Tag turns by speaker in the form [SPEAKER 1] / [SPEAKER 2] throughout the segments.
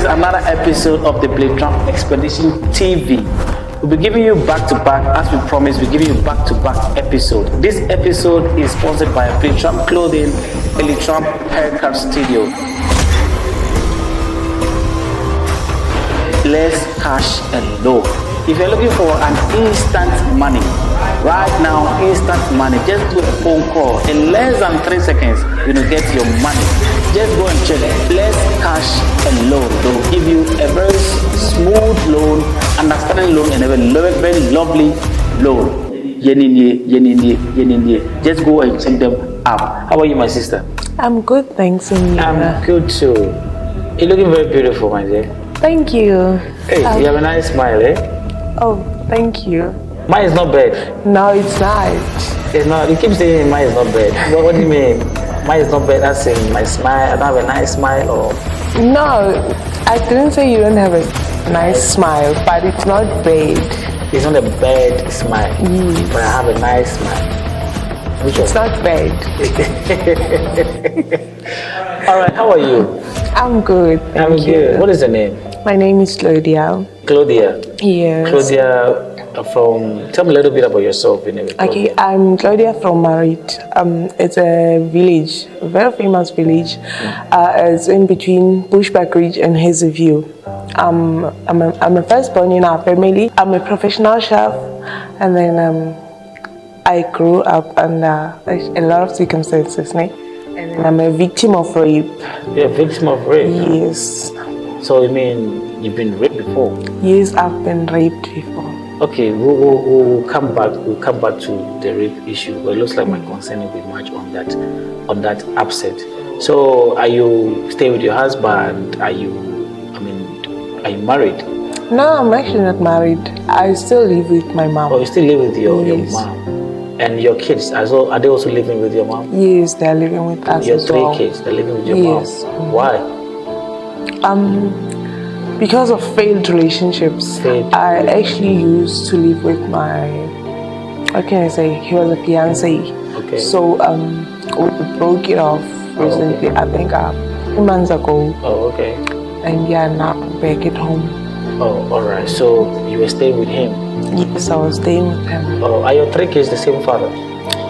[SPEAKER 1] is another episode of the Blade Trump Expedition TV. We'll be giving you back-to-back, as we promised, we're giving you back-to-back episode. This episode is sponsored by Blade Trump Clothing, Blade Trump Haircut Studio. Less cash and low. If you're looking for an instant money, right now, instant money, just do a phone call. In less than 3 seconds, you will get your money. Just go and check less cash and loan. They'll give you a very smooth loan, understanding loan, and a very lovely loan. Just go and check them out. How are you, my sister?
[SPEAKER 2] I'm good, thanks. And
[SPEAKER 1] I'm good too. You're looking very beautiful, my dear.
[SPEAKER 2] Thank you.
[SPEAKER 1] Hey, you have a nice smile, eh?
[SPEAKER 2] Oh, thank you.
[SPEAKER 1] Mine is not bad.
[SPEAKER 2] No, it's not.
[SPEAKER 1] It's not. You keep saying mine is not bad. What do you mean? Mine is not bad. That's saying my smile. I don't have a nice smile, or?
[SPEAKER 2] No, I didn't say you don't have a nice smile, but it's not bad.
[SPEAKER 1] It's not a bad smile, but I have a nice smile. Which
[SPEAKER 2] it's
[SPEAKER 1] one?
[SPEAKER 2] Not bad.
[SPEAKER 1] All right. How are you?
[SPEAKER 2] I'm good.
[SPEAKER 1] I'm good. What is your name?
[SPEAKER 2] My name is Claudia.
[SPEAKER 1] Claudia.
[SPEAKER 2] Yes.
[SPEAKER 1] Claudia. Tell me a little bit about yourself.
[SPEAKER 2] Okay, I'm Claudia from Marit. It's a village, a very famous village. It's in between Bushbuck Ridge and Hazelview. I'm a firstborn in our family. I'm a professional chef, and then I grew up under a lot of circumstances, and then I'm a victim of rape.
[SPEAKER 1] You're a victim of rape?
[SPEAKER 2] Yes.
[SPEAKER 1] So you mean you've been raped before?
[SPEAKER 2] Yes, I've been raped before.
[SPEAKER 1] Okay, we'll come back. We'll come back to the rape issue. But it looks like my concern will be much on that upset. So, are you staying with your husband? Are you married?
[SPEAKER 2] No, I'm actually not married. I still live with my mom.
[SPEAKER 1] Oh, you still live with your
[SPEAKER 2] Yes.
[SPEAKER 1] mom, and your kids? Are they also living with your mom?
[SPEAKER 2] Yes, they're living with us.
[SPEAKER 1] Your
[SPEAKER 2] as
[SPEAKER 1] three
[SPEAKER 2] well.
[SPEAKER 1] kids, they're living with your
[SPEAKER 2] Yes.
[SPEAKER 1] mom. Why?
[SPEAKER 2] Because of failed relationships. I actually used to live with my, what can I say, he was a fiancé.
[SPEAKER 1] Okay.
[SPEAKER 2] So we broke it off recently, I think 3 months ago.
[SPEAKER 1] Oh, okay.
[SPEAKER 2] And yeah, now back at home.
[SPEAKER 1] Oh, all right. So you were staying with him?
[SPEAKER 2] Yes, I was staying with him.
[SPEAKER 1] Oh, are your 3 kids the same father?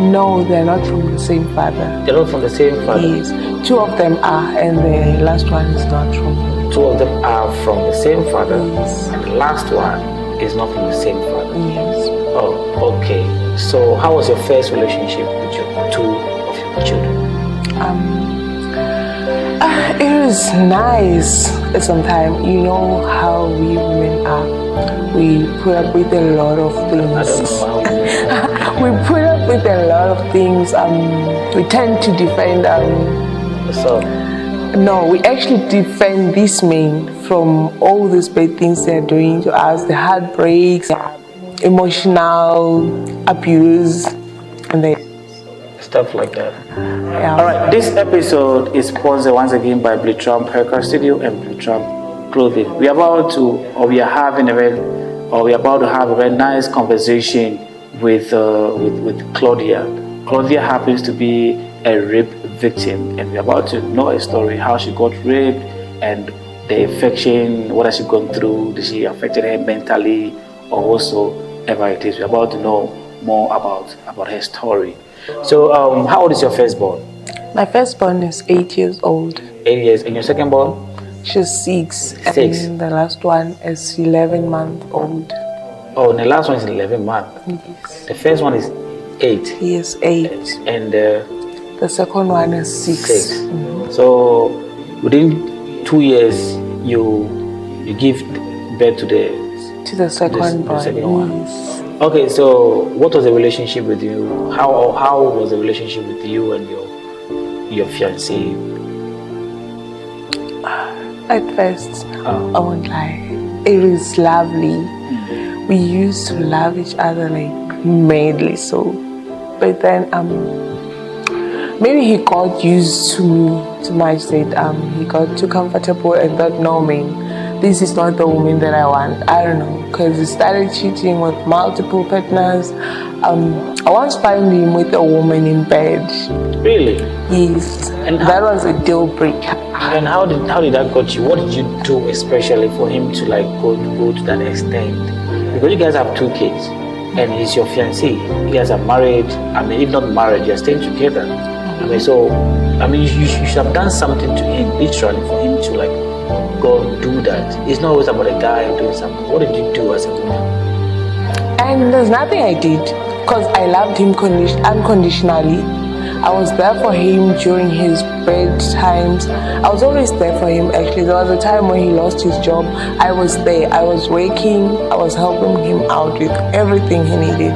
[SPEAKER 2] No, they're not from the same father.
[SPEAKER 1] They're not from the same father?
[SPEAKER 2] Yes, 2 of them are, and the last one is not from him.
[SPEAKER 1] 2 of them are from the same father,
[SPEAKER 2] Yes.
[SPEAKER 1] and the last one is not from the same father.
[SPEAKER 2] Yes.
[SPEAKER 1] Oh, okay. So, how was your first relationship with your 2 of your children?
[SPEAKER 2] It was nice. Sometimes, you know how we women are. We put up with a lot of things.
[SPEAKER 1] I don't know how.
[SPEAKER 2] We put up with a lot of things. We tend to defend.
[SPEAKER 1] So,
[SPEAKER 2] No, we actually defend these men from all these bad things they're doing to us, the heartbreaks, emotional abuse, and
[SPEAKER 1] stuff like that.
[SPEAKER 2] yeah.
[SPEAKER 1] All right, this episode is sponsored once again by Blade Trump Haircut Studio and Blade Trump Clothing. We are about to have a very nice conversation with Claudia. Claudia happens to be a rape victim, and we're about to know a story how she got raped and the affection. What has she gone through? Did she affected her mentally, or whatsoever it is? We're about to know more about her story. So, how old is your firstborn?
[SPEAKER 2] My firstborn is 8 years old.
[SPEAKER 1] 8 years, and your secondborn?
[SPEAKER 2] She's 6.
[SPEAKER 1] 6.
[SPEAKER 2] And the last one is 11 months old.
[SPEAKER 1] Oh, and the last one is 11 months.
[SPEAKER 2] Yes.
[SPEAKER 1] The first one is 8.
[SPEAKER 2] He is 8.
[SPEAKER 1] And
[SPEAKER 2] The second one is 6.
[SPEAKER 1] 6. So within 2 years, you give birth to
[SPEAKER 2] the second
[SPEAKER 1] the second one.
[SPEAKER 2] Yes.
[SPEAKER 1] Okay, so what was the relationship with you? How was the relationship with you and your fiancé?
[SPEAKER 2] At first, I won't lie, it was lovely. We used to love each other like madly so. But then maybe he got used to me too much that he got too comfortable and thought, no man, this is not the woman that I want. I don't know, because he started cheating with multiple partners. I once found him with a woman in bed.
[SPEAKER 1] Really?
[SPEAKER 2] Yes,
[SPEAKER 1] And
[SPEAKER 2] that was a deal breaker.
[SPEAKER 1] And how did that got you? What did you do especially for him to like go to that extent? Because you guys have 2 kids, and he's your fiancé. You guys are married. I mean, if not married, you're staying together. I mean, so you should have done something to him, literally, for him to like go and do that. It's not always about a guy doing something. What did you do as a woman?
[SPEAKER 2] And there's nothing I did, because I loved him unconditionally. I was there for him during his bad times. I was always there for him, actually. There was a time when he lost his job. I was there. I was working. I was helping him out with everything he needed.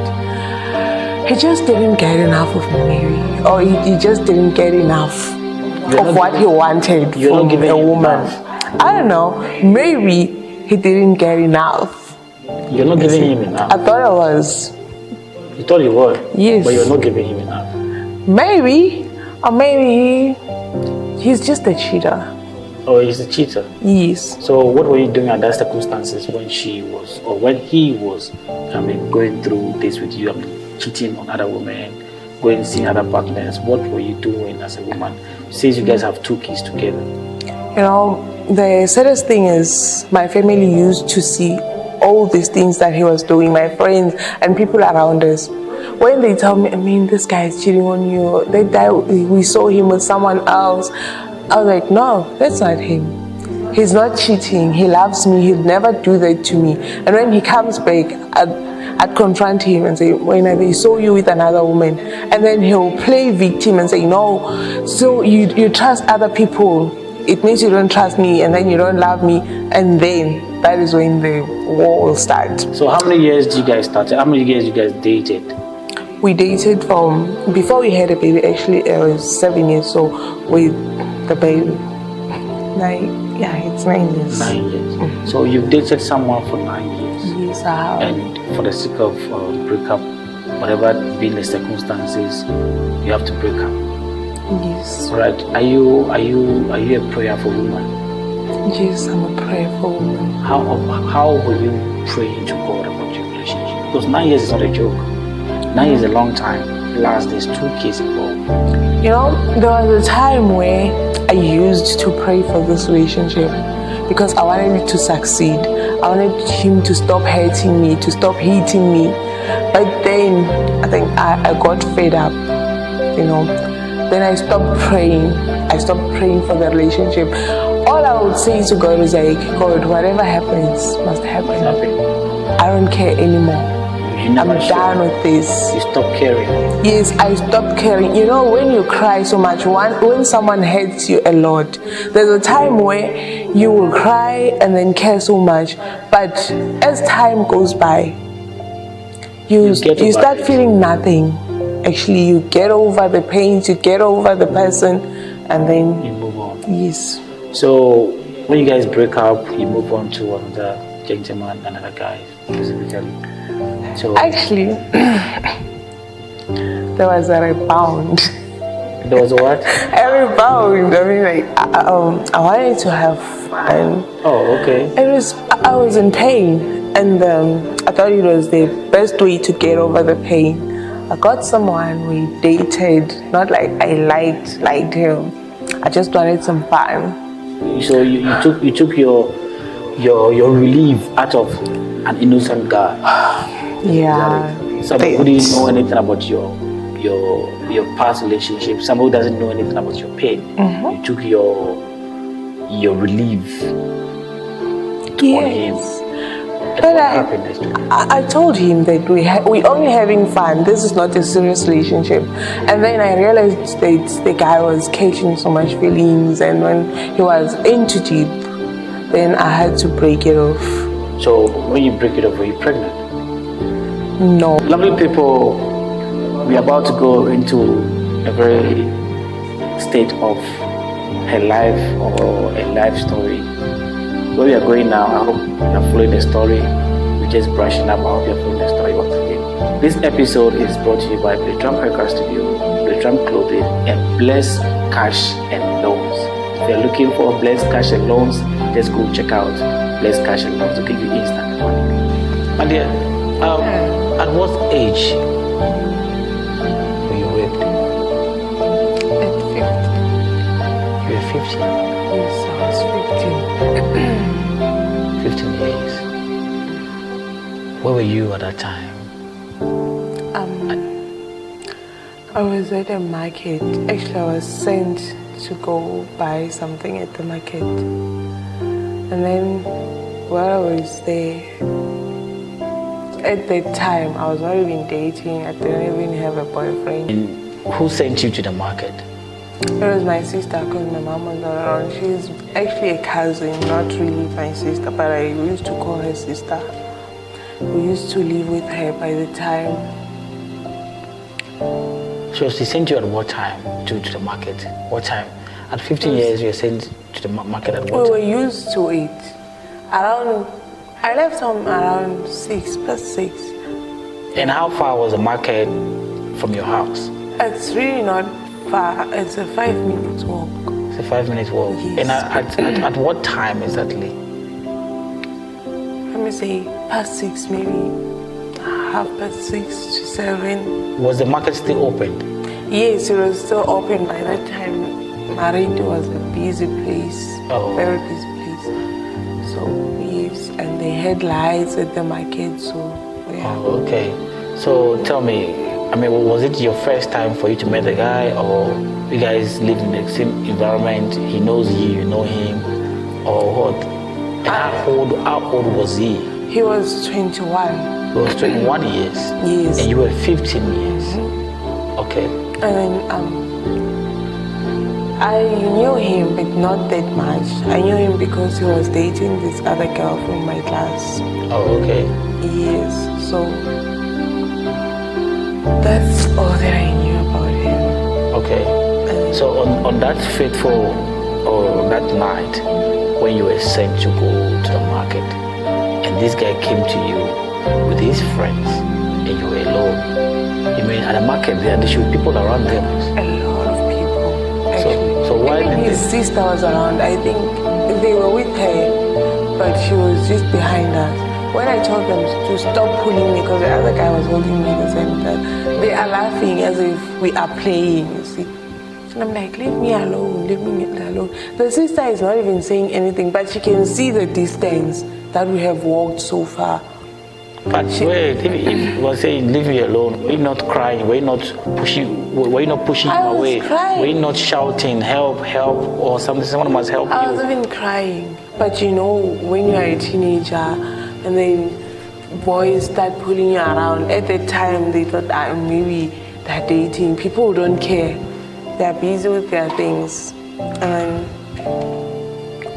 [SPEAKER 2] He just didn't get enough of Mary. Or he just didn't get enough of what he wanted from a woman. I don't know. Maybe he didn't get enough.
[SPEAKER 1] You're not giving him enough.
[SPEAKER 2] I thought I was.
[SPEAKER 1] You thought you were?
[SPEAKER 2] Yes.
[SPEAKER 1] But you're not giving him enough.
[SPEAKER 2] Maybe. Or maybe he's just a cheater.
[SPEAKER 1] Oh, he's a cheater?
[SPEAKER 2] Yes.
[SPEAKER 1] So what were you doing under circumstances when she was, or when he was, going through this with you, cheating on other women, going seeing other partners? What were you doing as a woman? Since you guys have 2 kids together.
[SPEAKER 2] You know, the saddest thing is my family used to see all these things that he was doing, my friends and people around us. When they tell me, I mean, this guy is cheating on you, we saw him with someone else. I was like, no, that's not him. He's not cheating. He loves me. He'll never do that to me. And when he comes back, I'd confront him and say, when they saw you with another woman. And then he'll play victim and say, no, so you trust other people. It means you don't trust me, and then you don't love me. And then that is when the war will start.
[SPEAKER 1] So how many years did you guys start? How many years you guys dated?
[SPEAKER 2] We dated from, before we had a baby, actually it was 7 years. So with the baby, it's 9 years.
[SPEAKER 1] 9 years. So you've dated someone for 9 years.
[SPEAKER 2] Yes, I have.
[SPEAKER 1] And for the sake of breakup, whatever being the circumstances, you have to break up.
[SPEAKER 2] Yes.
[SPEAKER 1] Right? Are you a prayerful woman?
[SPEAKER 2] Yes, I'm a prayerful woman.
[SPEAKER 1] How were you praying to God about your relationship? Because 9 years is not a joke. 9 years is a long time. Plus, there's 2 kids involved.
[SPEAKER 2] You know, there was a time where I used to pray for this relationship because I wanted it to succeed. I wanted him to stop hurting me, to stop hitting me. But then I think I got fed up, you know. Then I stopped praying. I stopped praying for the relationship. All I would say to God is like, God, whatever happens must happen. I don't care anymore. I'm done with this.
[SPEAKER 1] You stop caring.
[SPEAKER 2] Yes, I stopped caring. You know, when you cry so much, when someone hurts you a lot, there's a time where you will cry and then care so much. But as time goes by, you start feeling nothing. Actually, you get over the pains, you get over the person, and then
[SPEAKER 1] you move on.
[SPEAKER 2] Yes.
[SPEAKER 1] So when you guys break up, you move on to another gentleman, another guy, specifically. So
[SPEAKER 2] actually, there was a rebound.
[SPEAKER 1] There was a what?
[SPEAKER 2] A rebound. I mean, like I wanted to have fun.
[SPEAKER 1] Oh, okay.
[SPEAKER 2] I was in pain, and I thought it was the best way to get over the pain. I got someone, we dated, not like I liked him. I just wanted some fun.
[SPEAKER 1] So you took your relief out of an innocent guy.
[SPEAKER 2] Yeah.
[SPEAKER 1] Somebody who didn't know anything about your past relationship. Somebody who doesn't know anything about your pain. Mm-hmm. You took your relief on him.
[SPEAKER 2] But I told him that we only having fun. This is not a serious relationship. And then I realized that the guy was catching so much feelings, and when he was into deep, then I had to break it off.
[SPEAKER 1] So when you break it off, were you pregnant?
[SPEAKER 2] No.
[SPEAKER 1] Lovely people, we're about to go into a very state of her life or a life story. Where we are going now, I hope you're following the story. We're just brushing up. I hope you're following the story once again. This episode is brought to you by Blitram Haircut Studio, Blitram Clothing, and Bless Cash and Loans. If you're looking for Bless Cash and Loans, just go check out let's cash a lot to give you instant money. My dear, at what age were you raped?
[SPEAKER 2] At 50.
[SPEAKER 1] You were 15?
[SPEAKER 2] Yes, I was
[SPEAKER 1] 15 years. Where were you at that time?
[SPEAKER 2] 15. I was at a market. Actually, I was sent to go buy something at the market. And then while I was there, at that time, I was not even dating. I didn't even have a boyfriend.
[SPEAKER 1] And who sent you to the market?
[SPEAKER 2] It was my sister because my mom was not around. She's actually a cousin, not really my sister, but I used to call her sister. We used to live with her by the time.
[SPEAKER 1] So she sent you at what time to the market? What time? At 15 years, you were sent to the market at what
[SPEAKER 2] We were
[SPEAKER 1] time?
[SPEAKER 2] used to it. I left home around 6:06.
[SPEAKER 1] And how far was the market from your house?
[SPEAKER 2] It's really not far. It's a 5 minute walk.
[SPEAKER 1] It's a 5-minute walk.
[SPEAKER 2] Yes.
[SPEAKER 1] And at what time exactly?
[SPEAKER 2] Let me say past 6, maybe 6:30 to 7.
[SPEAKER 1] Was the market still open?
[SPEAKER 2] Yes, it was still open by that time. Marito was a busy place, very busy place. So yes, and they had lights at the market. So yeah.
[SPEAKER 1] Oh, okay. So tell me, I mean, was it your first time for you to meet the guy, or you guys live in the same environment? He knows you, you know him, or what? And how old was he?
[SPEAKER 2] He was 21.
[SPEAKER 1] He was 21 years.
[SPEAKER 2] Yes.
[SPEAKER 1] And you were 15 years. Okay.
[SPEAKER 2] And then I knew him, but not that much. I knew him because he was dating this other girl from my class.
[SPEAKER 1] Oh, okay.
[SPEAKER 2] Yes, so that's all that I knew about him.
[SPEAKER 1] Okay. So on that fateful or that night when you were sent to go to the market, and this guy came to you with his friends, and you were alone. You mean at the market there should be people around them?
[SPEAKER 2] A lot of people, actually.
[SPEAKER 1] So why
[SPEAKER 2] even
[SPEAKER 1] did
[SPEAKER 2] his sister was around. I think they were with her, but she was just behind us. When I told them to stop pulling me, because the other guy was holding me at the same time, they are laughing as if we are playing, you see. And I'm like, leave me alone, leave me alone. The sister is not even saying anything, but she can see the distance that we have walked so far.
[SPEAKER 1] But wait, if you were saying leave me alone, were you not crying? Were you not pushing him away?
[SPEAKER 2] Crying.
[SPEAKER 1] Were you not shouting help, help, or something? Someone must help
[SPEAKER 2] I was
[SPEAKER 1] you.
[SPEAKER 2] even crying. But you know, when you are a teenager and then boys start pulling you around, at the time they thought maybe they're dating. People don't care. They're busy with their things. And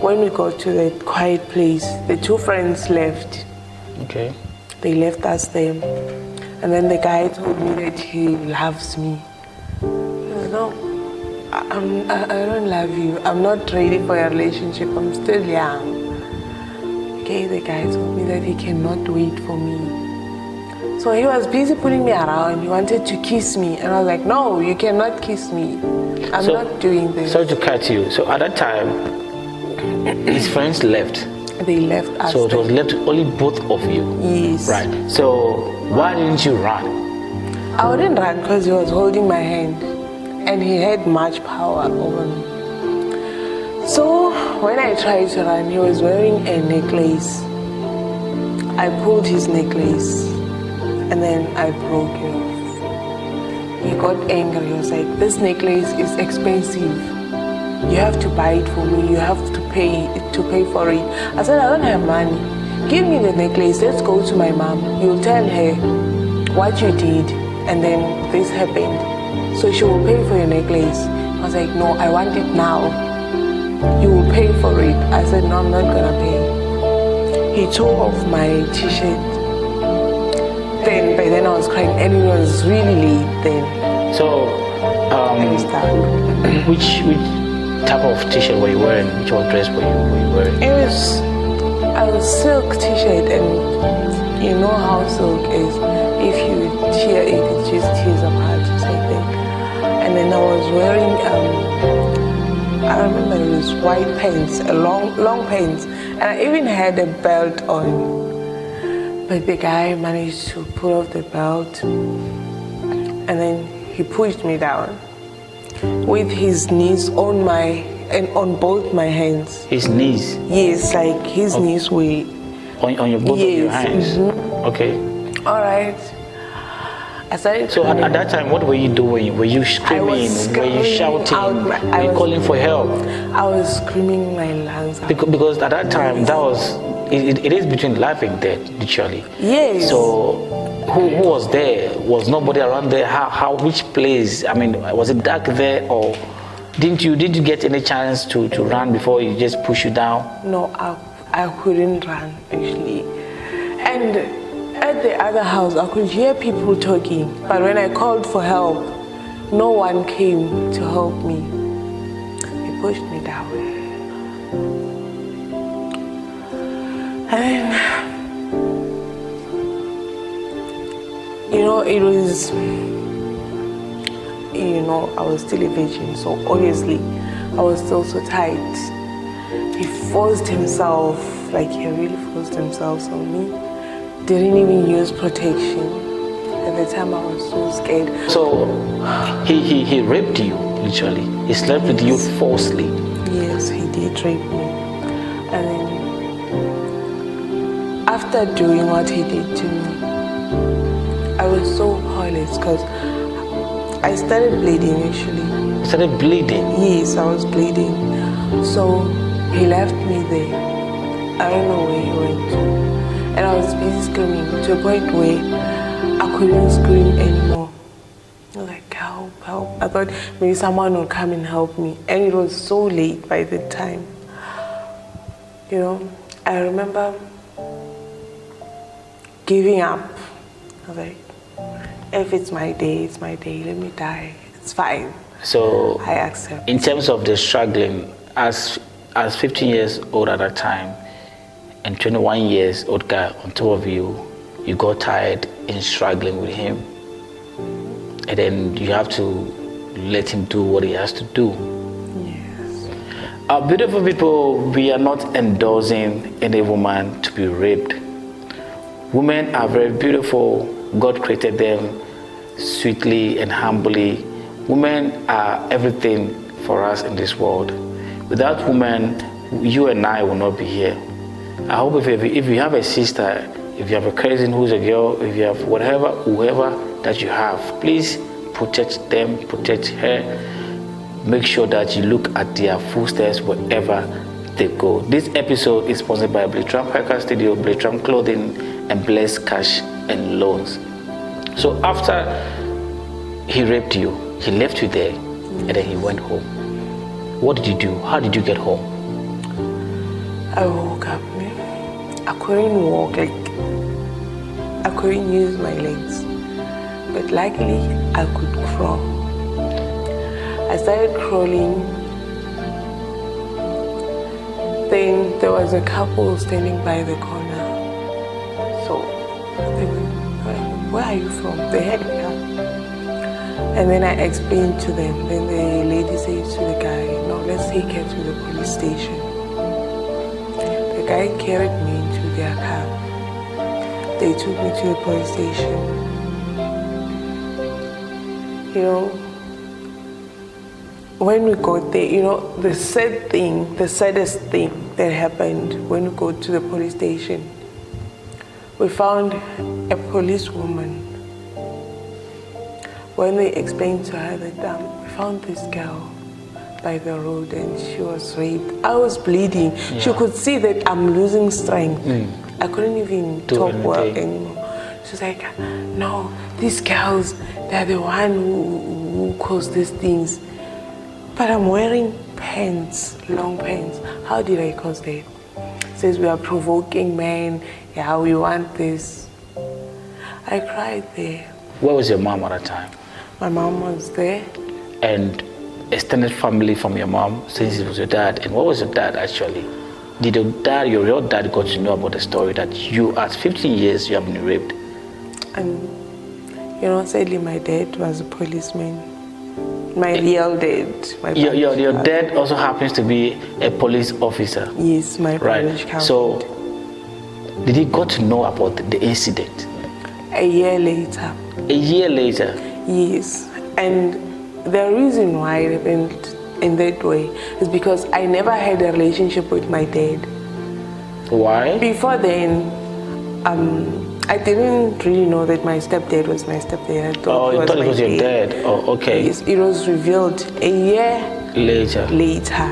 [SPEAKER 2] when we got to that quiet place, the two friends left.
[SPEAKER 1] Okay.
[SPEAKER 2] They left us there. And then the guy told me that he loves me. I said, no, I don't love you. I'm not ready for a relationship. I'm still young. Okay, the guy told me that he cannot wait for me. So he was busy pulling me around. He wanted to kiss me. And I was like, no, you cannot kiss me. I'm not doing this.
[SPEAKER 1] Sorry to cut you. So at that time, his friends left.
[SPEAKER 2] They left us.
[SPEAKER 1] So it was left only both of you.
[SPEAKER 2] Yes.
[SPEAKER 1] Right. So why didn't you run?
[SPEAKER 2] I wouldn't run because he was holding my hand. And he had much power over me. So when I tried to run, he was wearing a necklace. I pulled his necklace and then I broke it off. He got angry. He was like, this necklace is expensive. You have to buy it for me. You have to pay for it. I said, I don't have money. Give me the necklace. Let's go to my mom. You'll tell her what you did and then this happened. So she will pay for your necklace. I was like, no, I want it now. You will pay for it. I said, no, I'm not gonna pay. He tore off my t-shirt. Then by then I was crying and it was really late then.
[SPEAKER 1] So which type of t-shirt were you wearing? Which one dress were you wearing?
[SPEAKER 2] It was a silk t-shirt, and you know how silk is. If you tear it, it just tears apart, just like that. And then I was wearing, I don't remember it was white pants, a long pants, and I even had a belt on. But the guy managed to pull off the belt, and then he pushed me down with his knees on both my hands.
[SPEAKER 1] His knees?
[SPEAKER 2] Yes, like his knees were
[SPEAKER 1] on your both of your hands. Okay.
[SPEAKER 2] All right. I started.
[SPEAKER 1] So at that time, what were you doing? Were you screaming? Were you shouting? Were you calling for help?
[SPEAKER 2] I was screaming my lungs out.
[SPEAKER 1] Because at that time, it is between life and death, literally.
[SPEAKER 2] Yes.
[SPEAKER 1] So who was there? Was nobody around there? Which place? I mean, was it dark there, or did you get any chance to run before he just pushed you down?
[SPEAKER 2] No, I couldn't run actually. And at the other house, I could hear people talking, but when I called for help, no one came to help me. He pushed me down. And it was, I was still a virgin, so obviously I was still so tight. He forced himself, like he really forced himself on me. Didn't even use protection. At the time I was so scared.
[SPEAKER 1] So he raped you, literally. He slept with you forcibly.
[SPEAKER 2] Yes, he did rape me. And then after doing what he did to me, I was so powerless because I started bleeding actually.
[SPEAKER 1] You started bleeding?
[SPEAKER 2] Yes, I was bleeding. So he left me there. I don't know where he went to. And I was busy screaming to a point where I couldn't scream anymore. I was like, help, help. I thought maybe someone would come and help me. And it was so late by the time. I remember giving up. I was like, if it's my day, it's my day. Let me die. It's fine.
[SPEAKER 1] So
[SPEAKER 2] I accept.
[SPEAKER 1] In terms of the struggling, as 15 years old at that time, and 21 years old guy on top of you, you got tired in struggling with him. And then you have to let him do what he has to do.
[SPEAKER 2] Yes.
[SPEAKER 1] Beautiful people, we are not endorsing any woman to be raped. Women are very beautiful. God created them sweetly and humbly. Women are everything for us in this world. Without women, you and I will not be here. I hope if you have a sister, if you have a cousin who's a girl, if you have whoever that you have, please protect them, protect her. Make sure that you look at their footsteps wherever they go. This episode is sponsored by Blitram Haircut Studio, Blitram Clothing, and Bless Cash and Loans. So after he raped you, he left you there, and then he went home. What did you do? How did you get home?
[SPEAKER 2] I woke up. I couldn't walk, I couldn't use my legs. But luckily, I could crawl. I started crawling. Then there was a couple standing by the corner. So they were, where are you from? They had me up. And then I explained to them. Then the lady said to the guy, no, let's take her to the police station. The guy carried me into their car. They took me to the police station. When we got there, the saddest thing that happened when we got to the police station, we found a policewoman. When we explained to her that we found this girl by the road and she was raped. I was bleeding. Yeah. She could see that I'm losing strength. I couldn't even talk well anymore. She was like, no, these girls, they're the one who caused these things. But I'm wearing pants, long pants. How did I cause that? Says we are provoking men. Yeah, we want this. I cried there.
[SPEAKER 1] Where was your mom at that time?
[SPEAKER 2] My mom was there.
[SPEAKER 1] And extended family from your mom, since it was your dad. And what was your dad actually? Did your real dad got to know about the story that you, at 15 years, you have been raped?
[SPEAKER 2] And sadly my dad was a policeman. My real dad. My
[SPEAKER 1] Your dad also happens to be a police officer.
[SPEAKER 2] Yes, my parish council.
[SPEAKER 1] So, did he got to know about the incident?
[SPEAKER 2] A year later.
[SPEAKER 1] A year later?
[SPEAKER 2] Yes. And the reason why it happened in that way is because I never had a relationship with my dad.
[SPEAKER 1] Why?
[SPEAKER 2] Before then, I didn't really know that my stepdad was my stepdad. I thought
[SPEAKER 1] you thought it was your dad? Oh, okay.
[SPEAKER 2] Yes, it was revealed a year
[SPEAKER 1] later.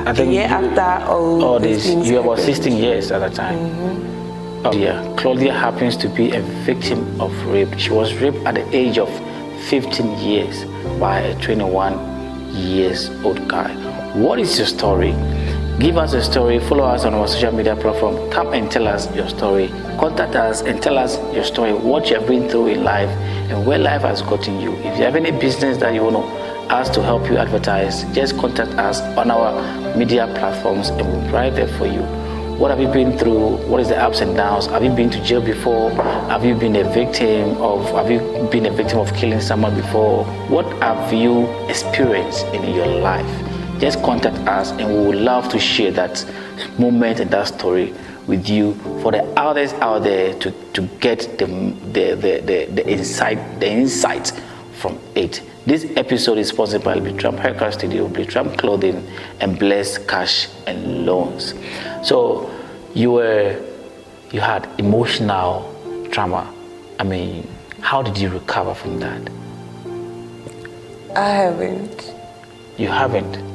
[SPEAKER 2] I think a year after all
[SPEAKER 1] this.
[SPEAKER 2] things
[SPEAKER 1] You were about
[SPEAKER 2] happened.
[SPEAKER 1] 16 years at that time. Oh, yeah. Claudia happens to be a victim of rape. She was raped at the age of 15 years by a 21 years old guy. What is your story? Give us a story. Follow us on our social media platform. Come and tell us your story. Contact us and tell us your story, what you have been through in life and where life has gotten you. If you have any business that you want us to help you advertise, just contact us on our media platforms and we'll be right there for you. What have you been through? What is the ups and downs? Have you been to jail before? Have you been a victim of killing someone before? What have you experienced in your life? Just contact us and we would love to share that moment and that story with you for the others out there to get the insight from it. This episode is sponsored by Blitram Haircut Studio, Blitram Clothing, and Bless Cash and Loans. So you had emotional trauma. I mean, how did you recover from that?
[SPEAKER 2] I haven't.
[SPEAKER 1] You haven't?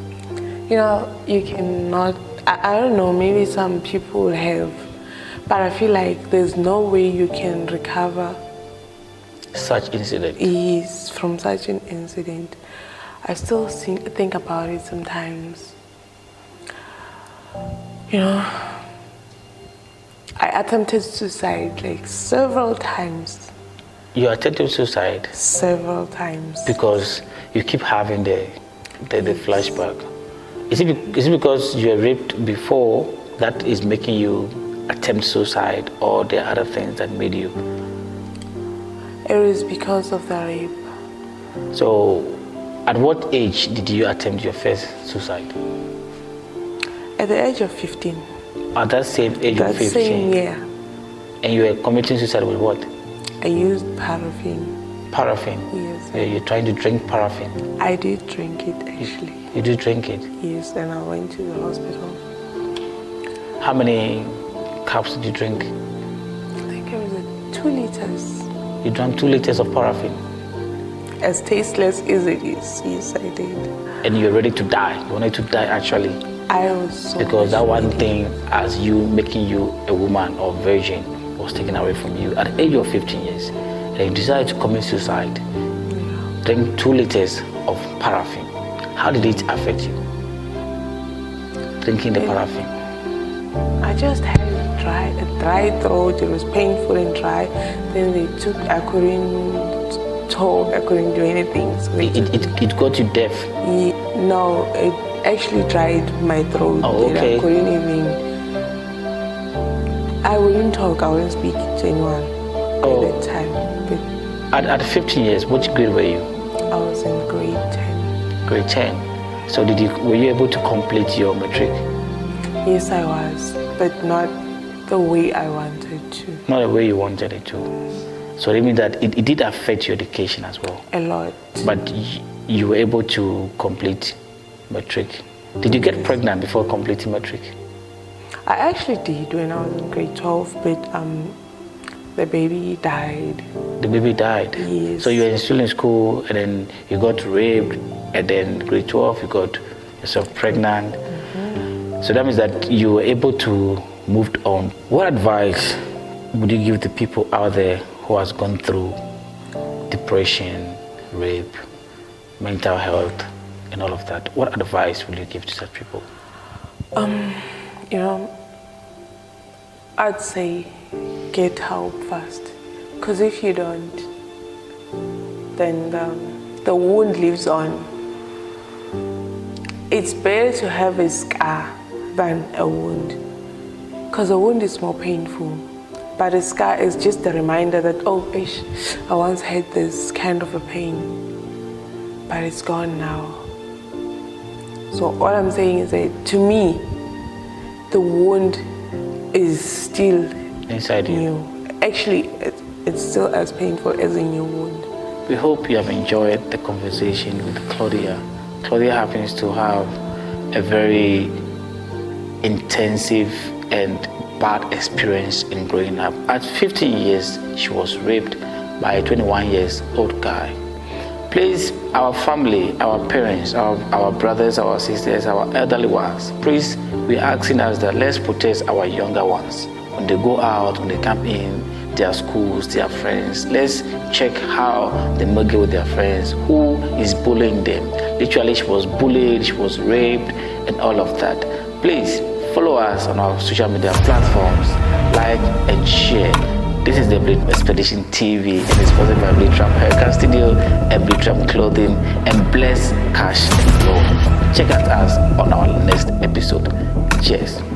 [SPEAKER 2] You know, you cannot, I don't know, maybe some people have, but I feel like there's no way you can recover
[SPEAKER 1] such incident.
[SPEAKER 2] Yes, from such an incident. I still think about it sometimes. You know, I attempted suicide like several times.
[SPEAKER 1] You attempted suicide?
[SPEAKER 2] Several times.
[SPEAKER 1] Because you keep having the flashback. Is it because you were raped before that is making you attempt suicide, or there are other things that made you?
[SPEAKER 2] It was because of the rape.
[SPEAKER 1] So, at what age did you attempt your first suicide?
[SPEAKER 2] At the age of 15.
[SPEAKER 1] At that same age of 15?
[SPEAKER 2] That same year.
[SPEAKER 1] And you were committing suicide with what?
[SPEAKER 2] I used paraffin.
[SPEAKER 1] Paraffin?
[SPEAKER 2] Yes.
[SPEAKER 1] Yeah, you're trying to drink paraffin?
[SPEAKER 2] I did drink it actually.
[SPEAKER 1] You did drink it?
[SPEAKER 2] Yes, and I went to the hospital.
[SPEAKER 1] How many cups did you drink?
[SPEAKER 2] I think it was 2 liters.
[SPEAKER 1] You drank 2 liters of paraffin?
[SPEAKER 2] As tasteless as it is, yes, I did.
[SPEAKER 1] And you were ready to die? You wanted to die actually?
[SPEAKER 2] I was so
[SPEAKER 1] because that one
[SPEAKER 2] ready.
[SPEAKER 1] thing, as you making you a woman or virgin, was taken away from you at the age of 15 years. And you decided to commit suicide.
[SPEAKER 2] Yeah.
[SPEAKER 1] Drink 2 liters of paraffin. How did it affect you? Drinking the paraffin.
[SPEAKER 2] I just had a dry throat. It was painful and dry. Then I couldn't talk. I couldn't do anything. So
[SPEAKER 1] it got you deaf?
[SPEAKER 2] No, it actually dried my throat.
[SPEAKER 1] Oh, okay.
[SPEAKER 2] I wouldn't talk. I wouldn't speak to anyone at that time. But
[SPEAKER 1] at 15 years, which grade were you?
[SPEAKER 2] I was in grade 10.
[SPEAKER 1] Grade 10. So were you able to complete your matric?
[SPEAKER 2] Yes, I was, but not the way I wanted to.
[SPEAKER 1] Not the way you wanted it to. So it means that it did affect your education as well?
[SPEAKER 2] A lot.
[SPEAKER 1] But you were able to complete matric. Did you get pregnant before completing matric?
[SPEAKER 2] I actually did when I was in grade 12, but the baby died.
[SPEAKER 1] The baby died?
[SPEAKER 2] Yes.
[SPEAKER 1] So you were still in school and then you got raped, and then grade 12 you got yourself pregnant. So that means that you were able to move on. What advice would you give to people out there who has gone through depression, rape, mental health, and all of that? What advice will you give to such people?
[SPEAKER 2] You know, I'd say get help first. Because if you don't, then the wound lives on. It's better to have a scar than a wound. Because a wound is more painful. But a scar is just a reminder that, oh, I once had this kind of a pain. But it's gone now. So all I'm saying is that to me, the wound is still
[SPEAKER 1] inside you.
[SPEAKER 2] new. Actually, it's still as painful as a new wound.
[SPEAKER 1] We hope you have enjoyed the conversation with Claudia. Claudia happens to have a very intensive and bad experience in growing up. At 15 years, she was raped by a 21 years old guy. Please, our family, our parents, our brothers, our sisters, our elderly ones, please, we're asking us that let's protect our younger ones. When they go out, when they come in, their schools, their friends, let's check how they mingle with their friends, who is bullying them. Literally, she was bullied, she was raped, and all of that. Please, follow us on our social media platforms, like and share. This is the Bleed Expedition TV and it's sponsored by Bleed Trump Haircut Studio and Bleed Trump Clothing and Bless Cash and Flow. Check out us on our next episode. Cheers.